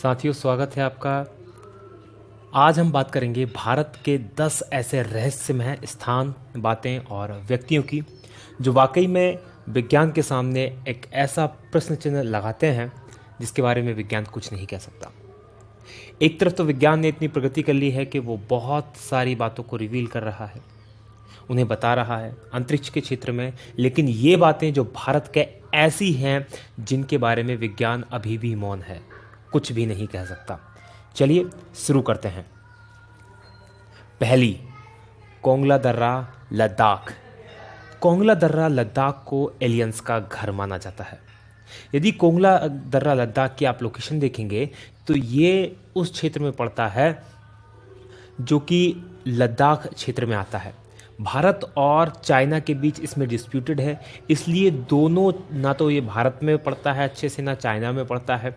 साथियों, स्वागत है आपका। आज हम बात करेंगे भारत के 10 ऐसे रहस्यमय स्थान, बातें और व्यक्तियों की जो वाकई में विज्ञान के सामने एक ऐसा प्रश्न चिन्ह लगाते हैं जिसके बारे में विज्ञान कुछ नहीं कह सकता। एक तरफ तो विज्ञान ने इतनी प्रगति कर ली है कि वो बहुत सारी बातों को रिवील कर रहा है, उन्हें बता रहा है अंतरिक्ष के क्षेत्र में, लेकिन ये बातें जो भारत के ऐसी हैं जिनके बारे में विज्ञान अभी भी मौन है, कुछ भी नहीं कह सकता। चलिए शुरू करते हैं। पहली, कोंगला दर्रा, लद्दाख। कोंगला दर्रा लद्दाख को एलियंस का घर माना जाता है। यदि कोंगला दर्रा लद्दाख की आप लोकेशन देखेंगे तो ये उस क्षेत्र में पड़ता है जो कि लद्दाख क्षेत्र में आता है। भारत और चाइना के बीच इसमें डिस्प्यूटेड है, इसलिए दोनों, ना तो ये भारत में पड़ता है अच्छे से, ना चाइना में पड़ता है,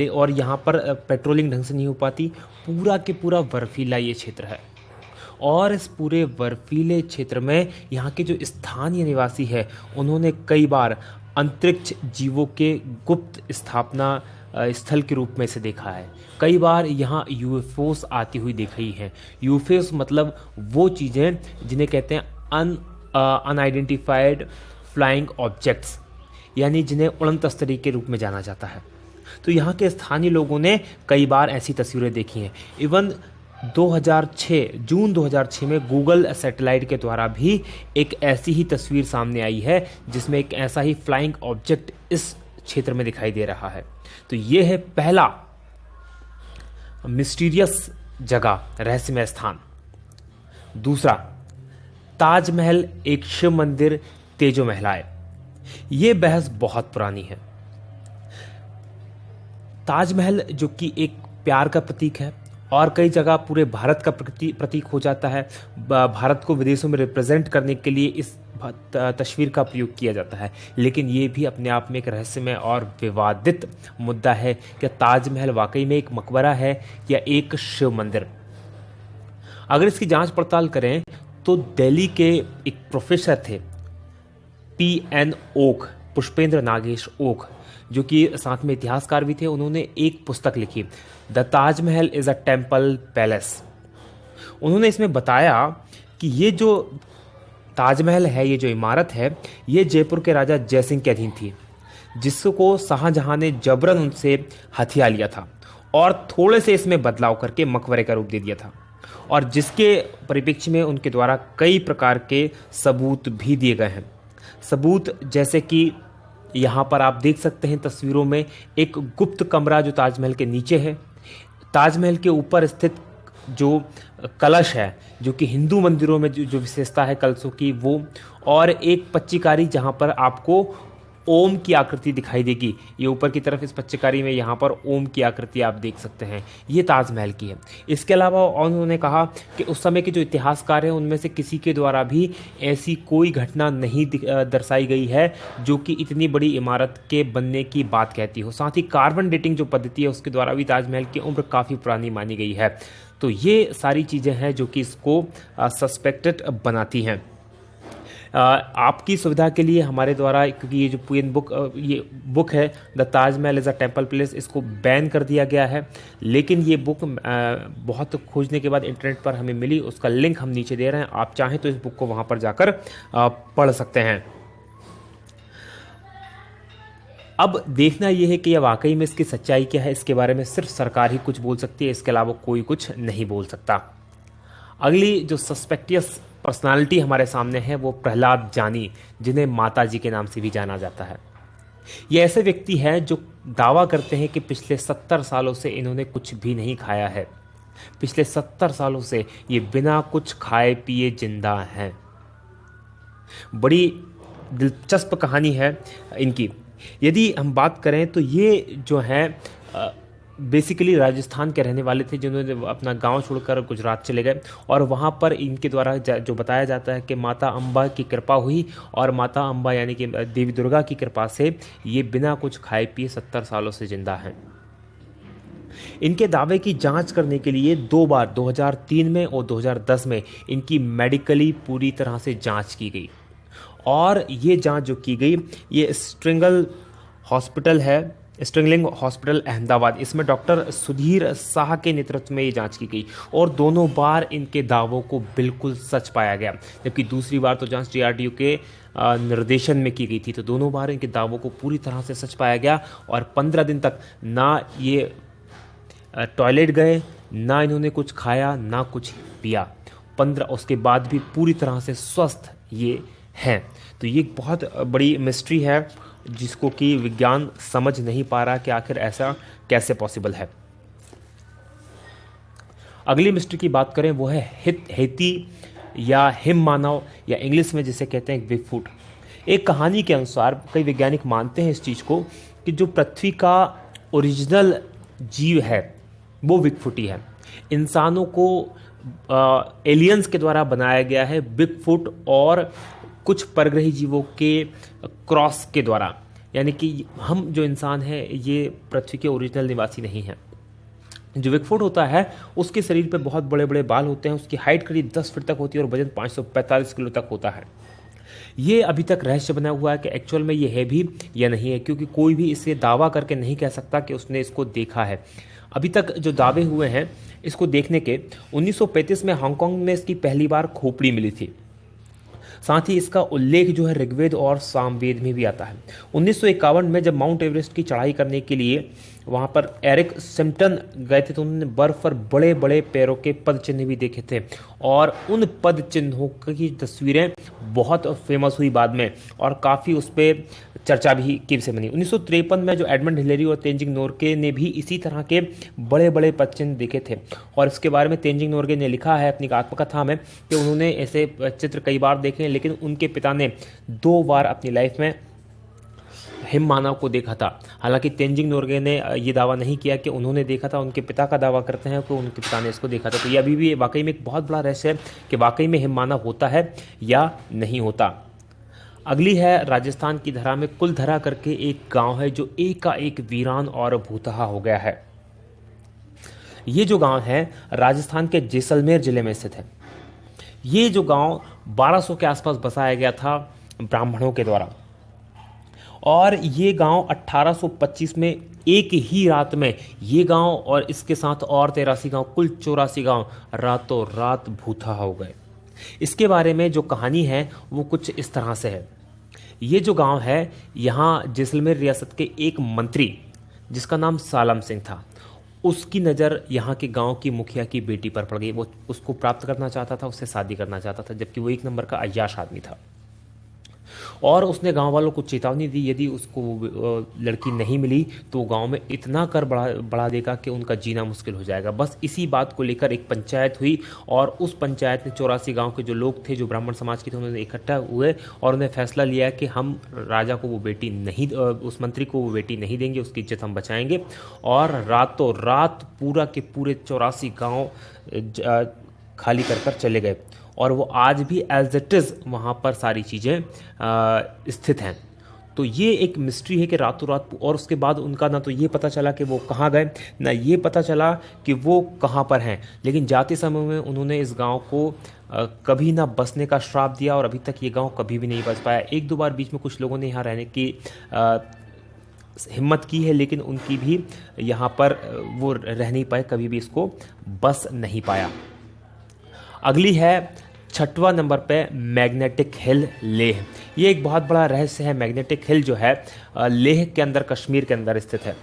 और यहाँ पर पेट्रोलिंग ढंग से नहीं हो पाती। पूरा के पूरा बर्फीला ये क्षेत्र है और इस पूरे बर्फीले क्षेत्र में यहाँ के जो स्थानीय निवासी है उन्होंने कई बार अंतरिक्ष जीवों के गुप्त स्थापना स्थल के रूप में इसे देखा है। कई बार यहाँ यूएफओस आती हुई देखी हैं। यूएफओस मतलब वो चीज़ें जिन्हें कहते हैं अनआइडेंटिफाइड फ्लाइंग ऑब्जेक्ट्स, यानी जिन्हें उड़न तस्तरी के रूप में जाना जाता है। तो यहाँ के स्थानीय लोगों ने कई बार ऐसी तस्वीरें देखी हैं। इवन 2006 जून 2006 में गूगल सैटेलाइट के द्वारा भी एक ऐसी ही तस्वीर सामने आई है जिसमें एक ऐसा ही फ्लाइंग ऑब्जेक्ट इस क्षेत्र में दिखाई दे रहा है। तो ये है पहला मिस्टीरियस जगह, रहस्यमय स्थान। दूसरा, ताजमहल एक शिव मंदिर, तेजो महलाए। ये बहस बहुत पुरानी है। ताजमहल जो कि एक प्यार का प्रतीक है और कई जगह पूरे भारत का प्रतीक हो जाता है। भारत को विदेशों में रिप्रेजेंट करने के लिए इस तस्वीर का प्रयोग किया जाता है, लेकिन ये भी अपने आप में एक रहस्यमय और विवादित मुद्दा है कि ताजमहल वाकई में एक मकबरा है या एक शिव मंदिर। अगर इसकी जांच पड़ताल करें तो दिल्ली के एक प्रोफेसर थे, PN ओक, पुष्पेंद्र नागेश ओक, जो कि साथ में इतिहासकार भी थे। उन्होंने एक पुस्तक लिखी, the Taj Mahal is a temple palace. उन्होंने इसमें बताया कि ये जो ताजमहल है, ये जो इमारत है, ये जयपुर के राजा जयसिंह के अधीन थी, जिसको शाहजहां ने जबरन उनसे हथिया लिया था और थोड़े से इसमें बदलाव करके मकबरे का रूप दे दिया था, और जिसके परिप्रेक्ष्य में उनके द्वारा कई प्रकार के सबूत भी दिए गए हैं। सबूत जैसे कि यहाँ पर आप देख सकते हैं तस्वीरों में एक गुप्त कमरा जो ताजमहल के नीचे है। ताजमहल के ऊपर स्थित जो कलश है, जो कि हिंदू मंदिरों में जो विशेषता है कलशों की, वो, और एक पच्चीकारी जहाँ पर आपको ओम की आकृति दिखाई देगी। ये ऊपर की तरफ इस पच्चीकारी में यहाँ पर ओम की आकृति आप देख सकते हैं, ये ताजमहल की है। इसके अलावा उन्होंने कहा कि उस समय के जो इतिहासकार हैं उनमें से किसी के द्वारा भी ऐसी कोई घटना नहीं दर्शाई गई है जो कि इतनी बड़ी इमारत के बनने की बात कहती हो। साथ ही कार्बन डेटिंग जो पद्धति है उसके द्वारा भी ताजमहल की उम्र काफ़ी पुरानी मानी गई है। तो ये सारी चीज़ें हैं जो कि इसको सस्पेक्टेड बनाती हैं। आपकी सुविधा के लिए हमारे द्वारा, क्योंकि ये जो ये बुक है the Taj Mahal is a temple palace, इसको बैन कर दिया गया है, लेकिन ये बुक बहुत खोजने के बाद इंटरनेट पर हमें मिली। उसका लिंक हम नीचे दे रहे हैं, आप चाहें तो इस बुक को वहाँ पर जाकर पढ़ सकते हैं। अब देखना यह है कि यह वाकई में इसकी सच्चाई क्या है। इसके बारे में सिर्फ सरकार ही कुछ बोल सकती है, इसके अलावा कोई कुछ नहीं बोल सकता। अगली जो सस्पेक्टियस पर्सनालिटी हमारे सामने है वो प्रहलाद जानी, जिन्हें माता जी के नाम से भी जाना जाता है। ये ऐसे व्यक्ति हैं जो दावा करते हैं कि पिछले 70 सालों से इन्होंने कुछ भी नहीं खाया है। पिछले 70 सालों से ये बिना कुछ खाए पिए जिंदा हैं। बड़ी दिलचस्प कहानी है इनकी। यदि हम बात करें तो ये जो है बेसिकली राजस्थान के रहने वाले थे, जिन्होंने अपना गांव छोड़कर गुजरात चले गए, और वहां पर इनके द्वारा जो बताया जाता है कि माता अम्बा की कृपा हुई, और माता अम्बा यानी कि देवी दुर्गा की कृपा से ये बिना कुछ खाए पिए 70 सालों से जिंदा हैं। इनके दावे की जांच करने के लिए 2 बार 2003 में और 2010 में इनकी मेडिकली पूरी तरह से जांच की गई, और ये जांच जो की गई, ये स्ट्रिंगल हॉस्पिटल है स्ट्रिंगलिंग हॉस्पिटल अहमदाबाद, इसमें डॉक्टर सुधीर शाह के नेतृत्व में ये जांच की गई और दोनों बार इनके दावों को बिल्कुल सच पाया गया। जबकि दूसरी बार तो जांच डीआरडीओ के निर्देशन में की गई थी, तो दोनों बार इनके दावों को पूरी तरह से सच पाया गया और 15 दिन तक ना ये टॉयलेट गए, ना इन्होंने कुछ खाया, ना कुछ पिया। 15 उसके बाद भी पूरी तरह से स्वस्थ ये हैं। तो ये एक बहुत बड़ी मिस्ट्री है जिसको कि विज्ञान समझ नहीं पा रहा कि आखिर ऐसा कैसे पॉसिबल है। अगली मिस्ट्री की बात करें वो है हेती या हिम मानव या इंग्लिश में जिसे कहते हैं बिगफुट। एक कहानी के अनुसार कई वैज्ञानिक मानते हैं इस चीज़ को कि जो पृथ्वी का ओरिजिनल जीव है वो बिगफुट ही है। इंसानों को एलियंस के द्वारा बनाया गया है बिगफुट और कुछ परग्रही जीवों के क्रॉस के द्वारा, यानी कि हम जो इंसान हैं ये पृथ्वी के ओरिजिनल निवासी नहीं हैं। जो बिगफुट होता है उसके शरीर पे बहुत बड़े बड़े बाल होते हैं, उसकी हाइट करीब 10 फीट तक होती है और वजन 545 किलो तक होता है। ये अभी तक रहस्य बना हुआ है कि एक्चुअल में ये है भी या नहीं है, क्योंकि कोई भी इसे दावा करके नहीं कह सकता कि उसने इसको देखा है। अभी तक जो दावे हुए हैं इसको देखने के, 1935 में हांगकांग में इसकी पहली बार खोपड़ी मिली थी। साथ ही इसका उल्लेख जो है ऋग्वेद और सामवेद में भी आता है। 1951 में जब माउंट एवरेस्ट की चढ़ाई करने के लिए वहाँ पर एरिक सिम्पटन गए थे तो उन्होंने बर्फ पर बड़े बड़े पैरों के पद चिन्ह भी देखे थे और उन पद चिन्हों की तस्वीरें बहुत फेमस हुई बाद में और काफ़ी उस पर चर्चा भी की से बनी। 1953 में जो एडमंड हिलेरी और तेंजिंग नोर्गे ने भी इसी तरह के बड़े बड़े पद चिन्ह देखे थे और इसके बारे में तेंजिंग नोर्गे ने लिखा है अपनी आत्मकथा में कि उन्होंने ऐसे चित्र कई बार देखे हैं, लेकिन उनके पिता ने 2 बार अपनी लाइफ में हिम मानव को देखा था। हालांकि तेंजिंग नोर्गे ने ये दावा नहीं किया कि उन्होंने देखा था, उनके पिता का दावा करते हैं कि उनके पिता ने इसको देखा था। तो ये अभी भी वाकई में एक बहुत बड़ा रहस्य है कि वाकई में हिम मानव होता है या नहीं होता। अगली है राजस्थान की धरा में कुलधरा करके एक गांव है जो एक का एक वीरान और भूतहा हो गया है। ये जो गांव है राजस्थान के जैसलमेर जिले में स्थित है। ये जो गांव 1200 के आसपास बसाया गया था ब्राह्मणों के द्वारा और ये गांव 1825 में एक ही रात में ये गांव और इसके साथ और 83 गांव, कुल 84 गांव रातों रात भूतहा हो गए। इसके बारे में जो कहानी है वो कुछ इस तरह से है। ये जो गांव है यहाँ जैसलमेर रियासत के एक मंत्री जिसका नाम सालम सिंह था, उसकी नज़र यहाँ के गांव की मुखिया की बेटी पर पड़ गई। वो उसको प्राप्त करना चाहता था, उससे शादी करना चाहता था, जबकि वो 1 नंबर का अय्याश आदमी था और उसने गांव वालों को चेतावनी दी यदि उसको लड़की नहीं मिली तो गांव में इतना कर बढ़ा देगा कि उनका जीना मुश्किल हो जाएगा। बस इसी बात को लेकर एक पंचायत हुई और उस पंचायत में 84 गांव के जो लोग थे जो ब्राह्मण समाज के थे उन्होंने इकट्ठा हुए और उन्हें फैसला लिया कि हम राजा को वो बेटी नहीं, उस मंत्री को वो बेटी नहीं देंगे, उसकी इज्जत हम बचाएंगे। और रातों रात पूरा के पूरे 84 गाँव खाली कर चले गए और वो आज भी एज इट इज़ वहाँ पर सारी चीज़ें स्थित हैं। तो ये एक मिस्ट्री है कि रातों रात, और उसके बाद उनका ना तो ये पता चला कि वो कहाँ गए, ना ये पता चला कि वो कहाँ पर हैं। लेकिन जाते समय में उन्होंने इस गांव को कभी ना बसने का श्राप दिया और अभी तक ये गांव कभी भी नहीं बस पाया। 1-2 बार बीच में कुछ लोगों ने यहाँ रहने की हिम्मत की है, लेकिन उनकी भी यहाँ पर वो रह नहीं पाए, कभी भी इसको बस नहीं पाया। अगली है 6वां नंबर पे मैग्नेटिक हिल लेह। ये एक बहुत बड़ा रहस्य है। मैग्नेटिक हिल जो है लेह के अंदर, कश्मीर के अंदर स्थित है।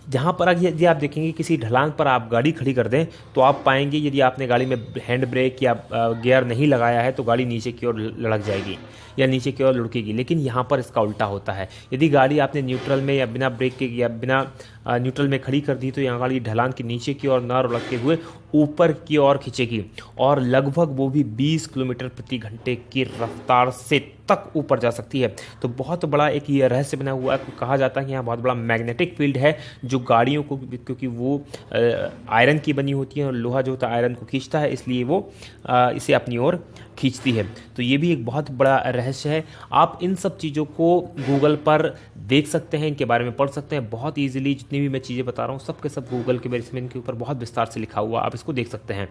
जहाँ पर यदि आप देखेंगे किसी ढलान पर आप गाड़ी खड़ी कर दें तो आप पाएंगे यदि आपने गाड़ी में हैंड ब्रेक या गियर नहीं लगाया है तो गाड़ी नीचे की ओर लड़क जाएगी या नीचे की ओर लुढ़केगी। लेकिन यहाँ पर इसका उल्टा होता है। यदि गाड़ी आपने न्यूट्रल में या बिना ब्रेक के या बिना न्यूट्रल में खड़ी कर दी तो यहाँ गाड़ी ढलान के नीचे की ओर न लुढ़कते हुए ऊपर की ओर खींचेगी और लगभग वो भी 20 किलोमीटर प्रति घंटे की रफ्तार से तक ऊपर जा सकती है। तो बहुत बड़ा एक ये रहस्य बना हुआ है। कहा जाता है कि यहाँ बहुत बड़ा मैग्नेटिक फील्ड है जो गाड़ियों को, क्योंकि वो आयरन की बनी होती है और लोहा जो होता है आयरन को खींचता है, इसलिए वो इसे अपनी ओर खींचती है। तो ये भी एक बहुत बड़ा रहस्य है। आप इन सब चीज़ों को गूगल पर देख सकते हैं, इनके बारे में पढ़ सकते हैं बहुत ईजिली। जितनी भी मैं चीज़ें बता रहा हूँ सब के सब गूगल के बेस में इनके ऊपर बहुत विस्तार से लिखा हुआ, आप इसको देख सकते हैं।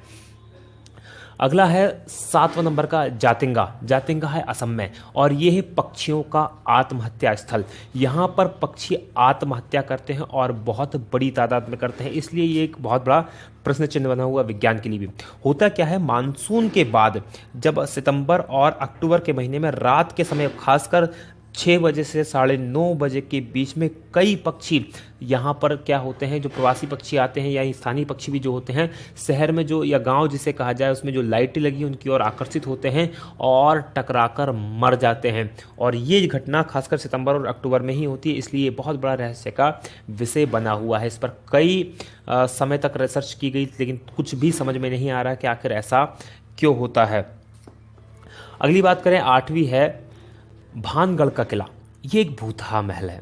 अगला है 7वां नंबर का जातिंगा। जातिंगा है असम में और ये है पक्षियों का आत्महत्या स्थल। यहाँ पर पक्षी आत्महत्या करते हैं और बहुत बड़ी तादाद में करते हैं, इसलिए ये एक बहुत बड़ा प्रश्न चिन्ह बना हुआ विज्ञान के लिए भी। होता क्या है, मानसून के बाद जब सितंबर और अक्टूबर के महीने में रात के समय खासकर 6 बजे से 9:30 बजे के बीच में कई पक्षी यहाँ पर क्या होते हैं, जो प्रवासी पक्षी आते हैं या स्थानीय पक्षी भी जो होते हैं, शहर में जो या गांव जिसे कहा जाए उसमें जो लाइटें लगी उनकी ओर आकर्षित होते हैं और टकराकर मर जाते हैं। और ये घटना खासकर सितंबर और अक्टूबर में ही होती है, इसलिए बहुत बड़ा रहस्य का विषय बना हुआ है। इस पर कई समय तक रिसर्च की गई, लेकिन कुछ भी समझ में नहीं आ रहा कि आखिर ऐसा क्यों होता है। अगली बात करें, 8वीं है भानगढ़ का किला। ये एक भूतहा महल है।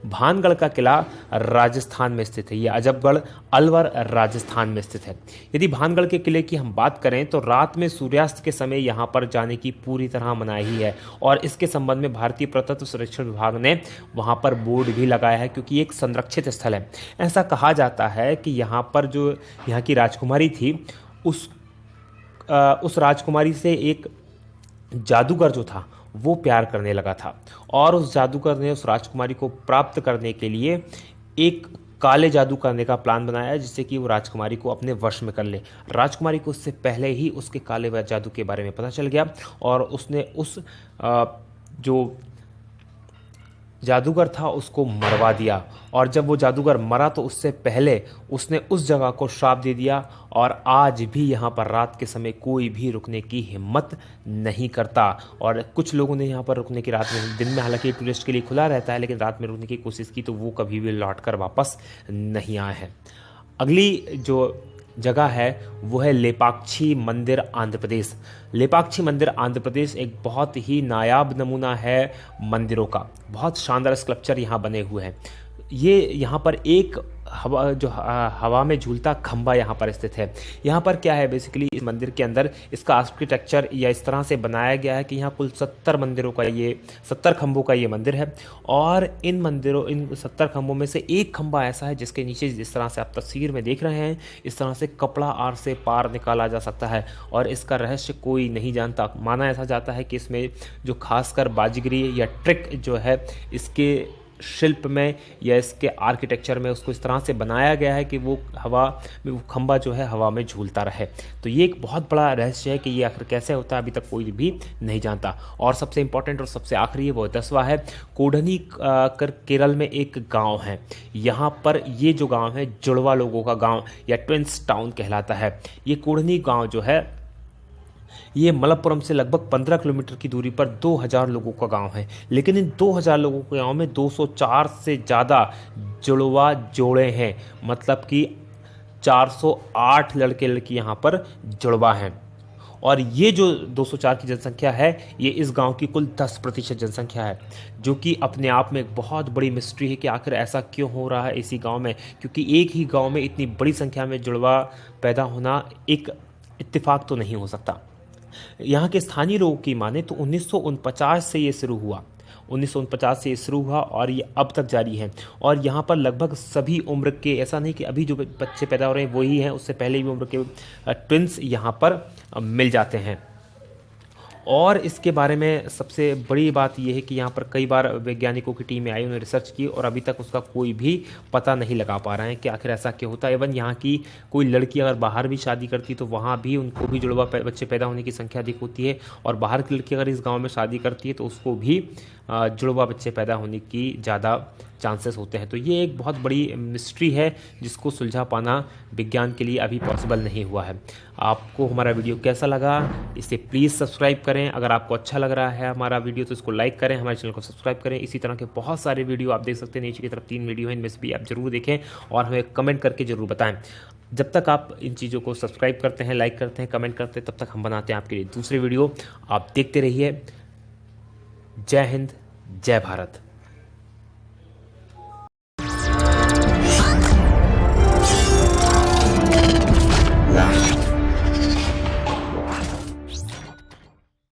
भानगढ़ का किला राजस्थान में स्थित है। ये अजबगढ़ अलवर राजस्थान में स्थित है। यदि भानगढ़ के किले की हम बात करें तो रात में सूर्यास्त के समय यहाँ पर जाने की पूरी तरह मनाही है और इसके संबंध में भारतीय पुरातत्व संरक्षण विभाग ने वहाँ पर बोर्ड भी लगाया है, क्योंकि एक संरक्षित स्थल है। ऐसा कहा जाता है कि यहाँ पर जो यहाँ की राजकुमारी थी उस राजकुमारी से एक जादूगर जो था वो प्यार करने लगा था और उस जादूगर ने उस राजकुमारी को प्राप्त करने के लिए एक काले जादू करने का प्लान बनाया, जिससे कि वो राजकुमारी को अपने वश में कर ले। राजकुमारी को उससे पहले ही उसके काले जादू के बारे में पता चल गया और उसने उस जो जादूगर था उसको मरवा दिया। और जब वो जादूगर मरा तो उससे पहले उसने उस जगह को श्राप दे दिया और आज भी यहाँ पर रात के समय कोई भी रुकने की हिम्मत नहीं करता। और कुछ लोगों ने यहाँ पर रुकने की, रात में, दिन में हालांकि टूरिस्ट के लिए खुला रहता है, लेकिन रात में रुकने की कोशिश की तो वो कभी भी लौट कर वापस नहीं आए हैं। अगली जो जगह है वो है लेपाक्षी मंदिर आंध्र प्रदेश। लेपाक्षी मंदिर आंध्र प्रदेश एक बहुत ही नायाब नमूना है मंदिरों का। बहुत शानदार स्कल्पचर यहाँ बने हुए हैं। ये यहाँ पर एक हवा में झूलता खंबा यहाँ पर स्थित है। यहाँ पर क्या है, बेसिकली इस मंदिर के अंदर इसका आर्किटेक्चर या इस तरह से बनाया गया है कि यहाँ कुल 70 खंभों का ये मंदिर है और इन 70 खंभों में से एक खंभा ऐसा है जिसके नीचे जिस तरह से आप तस्वीर में देख रहे हैं इस तरह से कपड़ा आर से पार निकाला जा सकता है और इसका रहस्य कोई नहीं जानता। माना ऐसा जाता है कि इसमें जो खासकर बाजीगरी या ट्रिक जो है इसके शिल्प में या इसके आर्किटेक्चर में उसको इस तरह से बनाया गया है कि वो खंभा जो है हवा में झूलता रहे। तो ये एक बहुत बड़ा रहस्य है कि ये आखिर कैसे होता है, अभी तक कोई भी नहीं जानता। और सबसे इंपॉर्टेंट और सबसे आखिरी है वो 10वां है कोडनी केरल में एक गांव है। यहाँ पर ये जो गांव है जुड़वा लोगों का गांव या ट्विंस टाउन कहलाता है। ये कोडनी गांव जो है ये मलप्पुरम से लगभग 15 किलोमीटर की दूरी पर 2000 लोगों का गांव है, लेकिन इन 2000 लोगों के गांव में 204 से ज़्यादा जुड़वा जोड़े हैं, मतलब कि 408 लड़के लड़की यहाँ पर जुड़वा हैं। और ये जो 204 की जनसंख्या है ये इस गांव की कुल 10% जनसंख्या है, जो कि अपने आप में एक बहुत बड़ी मिस्ट्री है कि आखिर ऐसा क्यों हो रहा है इसी गांव में, क्योंकि एक ही गांव में इतनी बड़ी संख्या में जुड़वा पैदा होना एक इत्तेफाक तो नहीं हो सकता। यहाँ के स्थानीय लोगों की माने तो 1949 से ये शुरू हुआ। 1949 से ये शुरू हुआ और ये अब तक जारी है। और यहाँ पर लगभग सभी उम्र के, ऐसा नहीं कि अभी जो बच्चे पैदा हो रहे हैं वही हैं, उससे पहले भी उम्र के ट्विंस यहाँ पर मिल जाते हैं। और इसके बारे में सबसे बड़ी बात यह है कि यहाँ पर कई बार वैज्ञानिकों की टीमें आई, उन्होंने रिसर्च की और अभी तक उसका कोई भी पता नहीं लगा पा रहे हैं कि आखिर ऐसा क्यों होता है। इवन यहाँ की कोई लड़की अगर बाहर भी शादी करती तो वहाँ भी उनको भी जुड़वा बच्चे पैदा होने की संख्या अधिक होती है, और बाहर की लड़की अगर इस गाँव में शादी करती है तो उसको भी जुड़वा बच्चे पैदा होने की ज़्यादा चांसेस होते हैं। तो ये एक बहुत बड़ी मिस्ट्री है जिसको सुलझा पाना विज्ञान के लिए अभी पॉसिबल नहीं हुआ है। आपको हमारा वीडियो कैसा लगा इसे प्लीज़ सब्सक्राइब करें। अगर आपको अच्छा लग रहा है हमारा वीडियो तो इसको लाइक करें, हमारे चैनल को सब्सक्राइब करें। इसी तरह के बहुत सारे वीडियो आप देख सकते हैं, नीचे की तरफ 3 वीडियो हैं, इनमें से भी आप जरूर देखें और हमें कमेंट करके ज़रूर बताएँ। जब तक आप इन चीज़ों को सब्सक्राइब करते हैं, लाइक करते हैं, कमेंट करते हैं, तब तक हम बनाते हैं आपके लिए दूसरे वीडियो। आप देखते रहिए। जय हिंद, जय भारत।